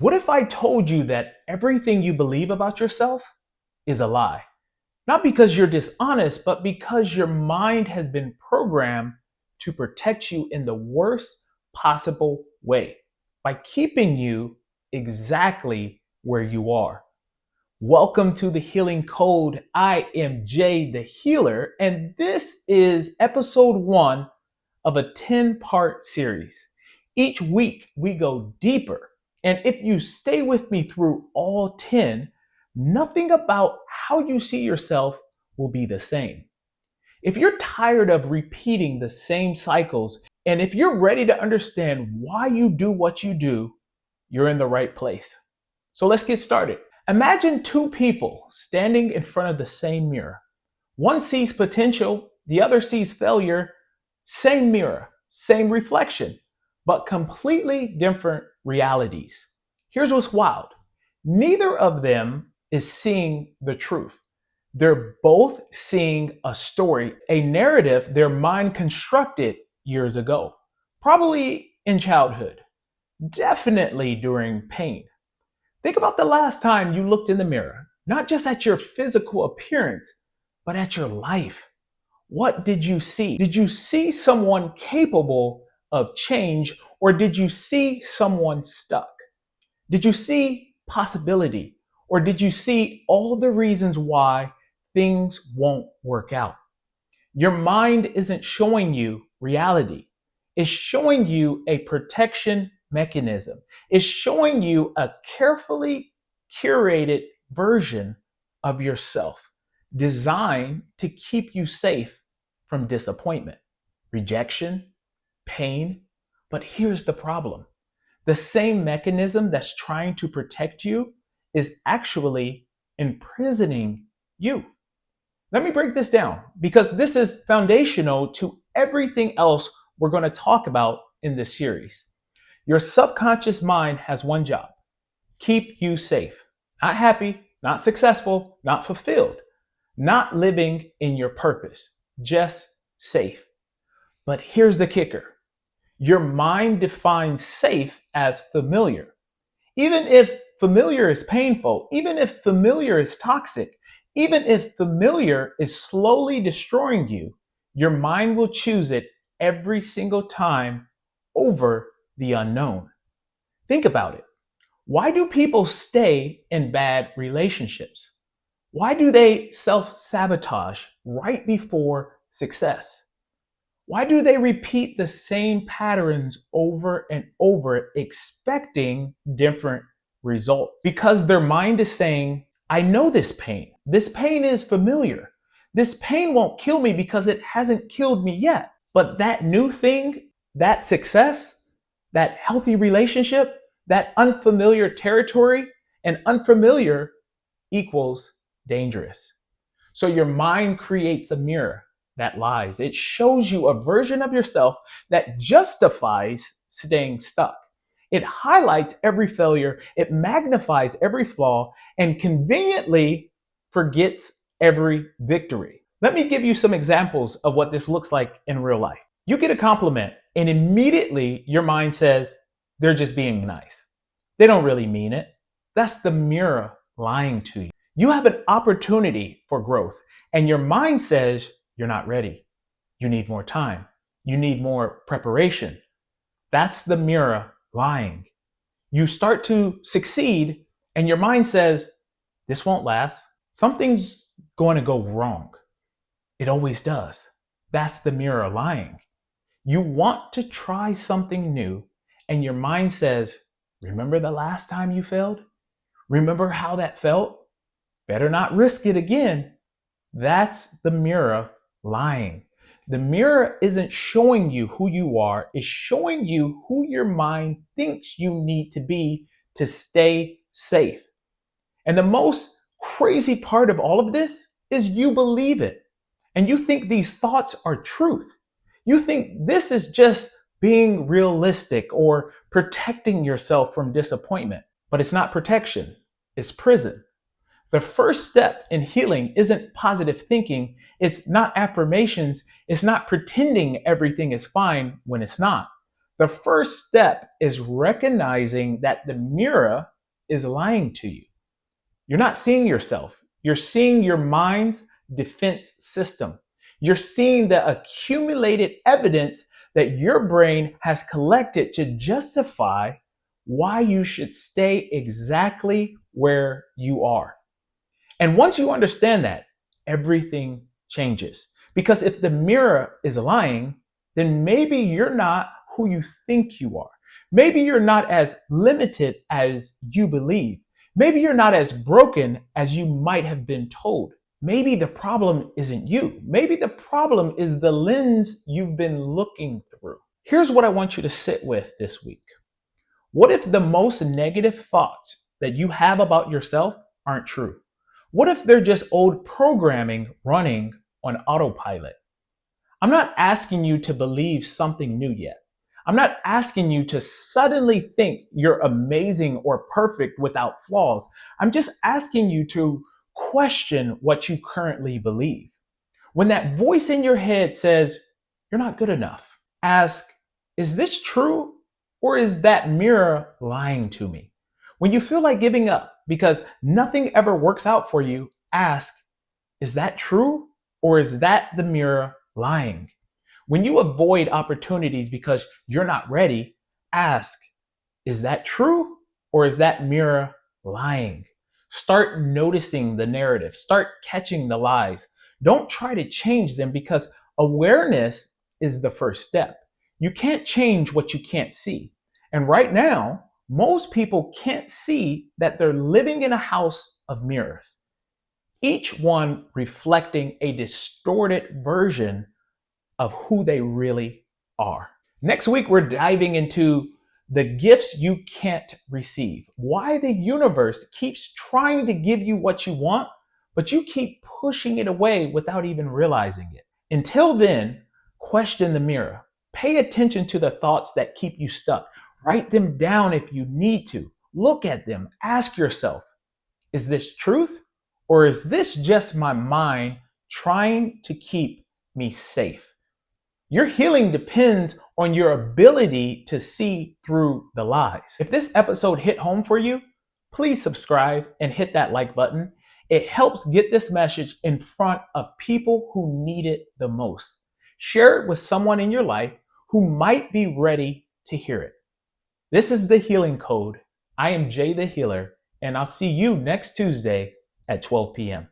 What if I told you that everything you believe about yourself is a lie? Not because you're dishonest, but because your mind has been programmed to protect you in the worst possible way by keeping you exactly where you are. Welcome to the Healing Code. I am Jay the Healer, and this is episode 1 of a 10-part series. Each week we go deeper, and if you stay with me through all 10, nothing about how you see yourself will be the same. If you're tired of repeating the same cycles, and if you're ready to understand why you do what you do, you're in the right place. So let's get started. Imagine two people standing in front of the same mirror. One sees potential, the other sees failure. Same mirror, same reflection, but completely different realities. Here's what's wild. Neither of them is seeing the truth. They're both seeing a story, a narrative their mind constructed years ago, probably in childhood, definitely during pain. Think about the last time you looked in the mirror, not just at your physical appearance, but at your life. What did you see? Did you see someone capable of change, or did you see someone stuck? Did you see possibility, or did you see all the reasons why things won't work out? Your mind isn't showing you reality. It's showing you a protection mechanism. It's showing you a carefully curated version of yourself designed to keep you safe from disappointment, rejection, pain. But here's the problem. The same mechanism that's trying to protect you is actually imprisoning you. Let me break this down because this is foundational to everything else we're going to talk about in this series. Your subconscious mind has one job: keep you safe. Not happy, not successful, not fulfilled, not living in your purpose, just safe. But here's the kicker. Your mind defines safe as familiar. Even if familiar is painful, even if familiar is toxic, even if familiar is slowly destroying you, your mind will choose it every single time over the unknown. Think about it. Why do people stay in bad relationships? Why do they self-sabotage right before success? Why do they repeat the same patterns over and over, expecting different results? Because their mind is saying, I know this pain. This pain is familiar. This pain won't kill me because it hasn't killed me yet. But that new thing, that success, that healthy relationship, that unfamiliar territory, and unfamiliar equals dangerous. So your mind creates a mirror that lies. It shows you a version of yourself that justifies staying stuck. It highlights every failure, it magnifies every flaw, and conveniently forgets every victory. Let me give you some examples of what this looks like in real life. You get a compliment, and immediately your mind says, they're just being nice. They don't really mean it. That's the mirror lying to you. You have an opportunity for growth, and your mind says you're not ready. You need more time. You need more preparation. That's the mirror lying. You start to succeed, and your mind says, this won't last. Something's going to go wrong. It always does. That's the mirror lying. You want to try something new, and your mind says, remember the last time you failed? Remember how that felt? Better not risk it again. That's the mirror lying. The mirror isn't showing you who you are, it's showing you who your mind thinks you need to be to stay safe. And the most crazy part of all of this is you believe it. And you think these thoughts are truth. You think this is just being realistic or protecting yourself from disappointment. But it's not protection, it's prison. The first step in healing isn't positive thinking. It's not affirmations. It's not pretending everything is fine when it's not. The first step is recognizing that the mirror is lying to you. You're not seeing yourself. You're seeing your mind's defense system. You're seeing the accumulated evidence that your brain has collected to justify why you should stay exactly where you are. And once you understand that, everything changes. Because if the mirror is lying, then maybe you're not who you think you are. Maybe you're not as limited as you believe. Maybe you're not as broken as you might have been told. Maybe the problem isn't you. Maybe the problem is the lens you've been looking through. Here's what I want you to sit with this week. What if the most negative thoughts that you have about yourself aren't true? What if they're just old programming running on autopilot? I'm not asking you to believe something new yet. I'm not asking you to suddenly think you're amazing or perfect without flaws. I'm just asking you to question what you currently believe. When that voice in your head says, you're not good enough, ask, is this true or is that mirror lying to me? When you feel like giving up because nothing ever works out for you, ask, is that true or is that the mirror lying? When you avoid opportunities because you're not ready, ask, is that true or is that mirror lying? Start noticing the narrative, start catching the lies. Don't try to change them because awareness is the first step. You can't change what you can't see. And right now, most people can't see that they're living in a house of mirrors, each one reflecting a distorted version of who they really are. Next week, we're diving into the gifts you can't receive, why the universe keeps trying to give you what you want, but you keep pushing it away without even realizing it. Until then, question the mirror. Pay attention to the thoughts that keep you stuck. Write them down if you need to. Look at them. Ask yourself, is this truth or is this just my mind trying to keep me safe? Your healing depends on your ability to see through the lies. If this episode hit home for you, please subscribe and hit that like button. It helps get this message in front of people who need it the most. Share it with someone in your life who might be ready to hear it. This is The Healing Code. I am Jay the Healer, and I'll see you next Tuesday at 12 p.m.